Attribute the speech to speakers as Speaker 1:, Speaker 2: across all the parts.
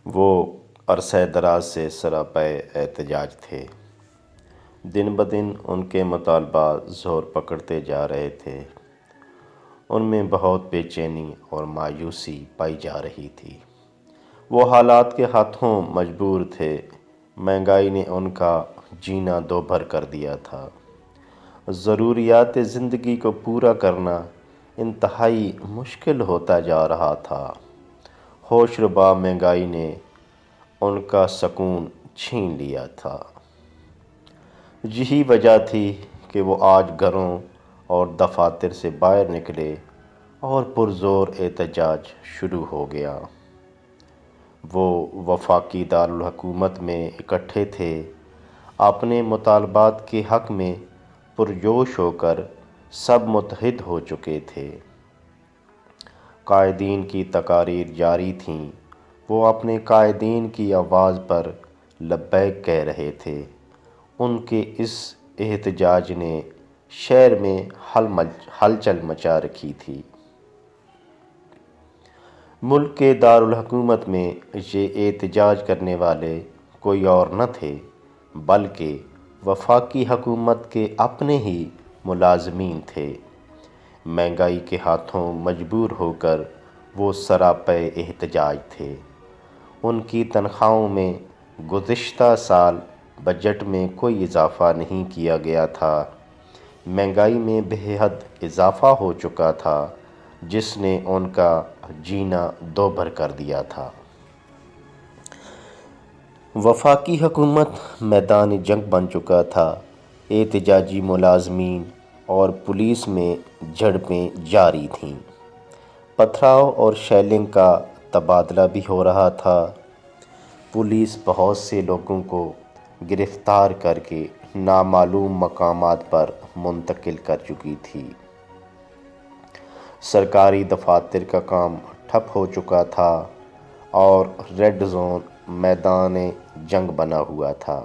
Speaker 1: وہ عرصہ دراز سے سراپے احتجاج تھے۔ دن بدن ان کے مطالبات زور پکڑتے جا رہے تھے۔ ان میں بہت بے چینی اور مایوسی پائی جا رہی تھی۔ وہ حالات کے ہاتھوں مجبور تھے۔ مہنگائی نے ان کا جینا دوبھر کر دیا تھا۔ ضروریات زندگی کو پورا کرنا انتہائی مشکل ہوتا جا رہا تھا۔ ہوش ربا مہنگائی نے ان کا سکون چھین لیا تھا۔ یہی وجہ تھی کہ وہ آج گھروں اور دفاتر سے باہر نکلے اور پرزور احتجاج شروع ہو گیا۔ وہ وفاقی دارالحکومت میں اکٹھے تھے۔ اپنے مطالبات کے حق میں پرجوش ہو کر سب متحد ہو چکے تھے۔ قائدین کی تقاریر جاری تھیں۔ وہ اپنے قائدین کی آواز پر لبیک کہہ رہے تھے۔ ان کے اس احتجاج نے شہر میں ہلچل مچا رکھی تھی۔ ملک کے دارالحکومت میں یہ احتجاج کرنے والے کوئی اور نہ تھے بلکہ وفاقی حکومت کے اپنے ہی ملازمین تھے۔ مہنگائی کے ہاتھوں مجبور ہو کر وہ سراپے احتجاج تھے۔ ان کی تنخواہوں میں گزشتہ سال بجٹ میں کوئی اضافہ نہیں کیا گیا تھا۔ مہنگائی میں بے حد اضافہ ہو چکا تھا جس نے ان کا جینا دوبھر کر دیا تھا۔ وفاقی حکومت میدان جنگ بن چکا تھا۔ احتجاجی ملازمین اور پولیس میں جھڑپیں جاری تھیں۔ پتھراؤ اور شیلنگ کا تبادلہ بھی ہو رہا تھا۔ پولیس بہت سے لوگوں کو گرفتار کر کے نامعلوم مقامات پر منتقل کر چکی تھی۔ سرکاری دفاتر کا کام ٹھپ ہو چکا تھا اور ریڈ زون میدان جنگ بنا ہوا تھا۔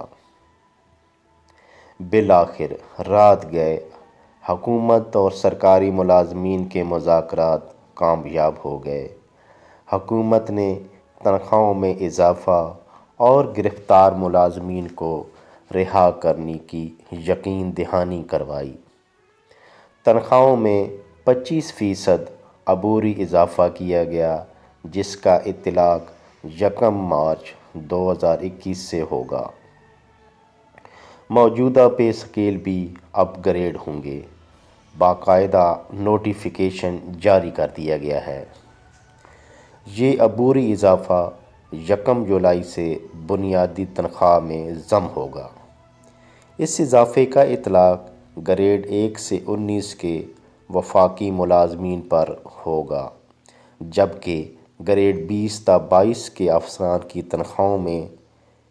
Speaker 1: بالآخر رات گئے۔ حکومت اور سرکاری ملازمین کے مذاکرات کامیاب ہو گئے۔ حکومت نے تنخواہوں میں اضافہ اور گرفتار ملازمین کو رہا کرنے کی یقین دہانی کروائی۔ تنخواہوں میں 25% عبوری اضافہ کیا گیا جس کا اطلاق 1 مارچ 2021 سے ہوگا۔ موجودہ پے اسکیل بھی اپ گریڈ ہوں گے۔ باقاعدہ نوٹیفیکیشن جاری کر دیا گیا ہے۔ یہ عبوری اضافہ 1 جولائی سے بنیادی تنخواہ میں ضم ہوگا۔ اس اضافے کا اطلاق گریڈ 1 سے 19 کے وفاقی ملازمین پر ہوگا جبکہ گریڈ 20 تا 22 کے افسران کی تنخواہوں میں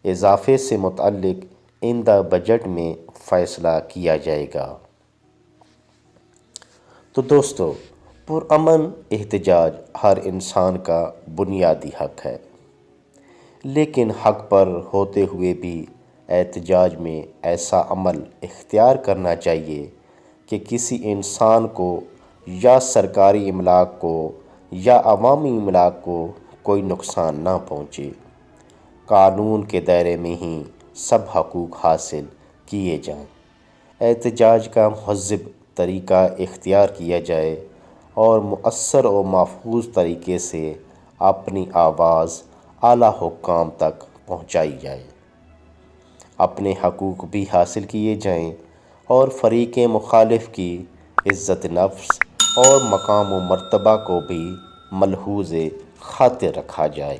Speaker 1: اضافے سے متعلق آئندہ بجٹ میں فیصلہ کیا جائے گا۔ تو دوستو، پرامن احتجاج ہر انسان کا بنیادی حق ہے، لیکن حق پر ہوتے ہوئے بھی احتجاج میں ایسا عمل اختیار کرنا چاہیے کہ کسی انسان کو یا سرکاری املاک کو یا عوامی املاک کو کوئی نقصان نہ پہنچے۔ قانون کے دائرے میں ہی سب حقوق حاصل کیے جائیں۔ احتجاج کا مہذب طریقہ اختیار کیا جائے اور مؤثر و محفوظ طریقے سے اپنی آواز اعلیٰ حکام تک پہنچائی جائے۔ اپنے حقوق بھی حاصل کیے جائیں اور فریق مخالف کی عزت نفس اور مقام و مرتبہ کو بھی ملحوظ خاطر رکھا جائے۔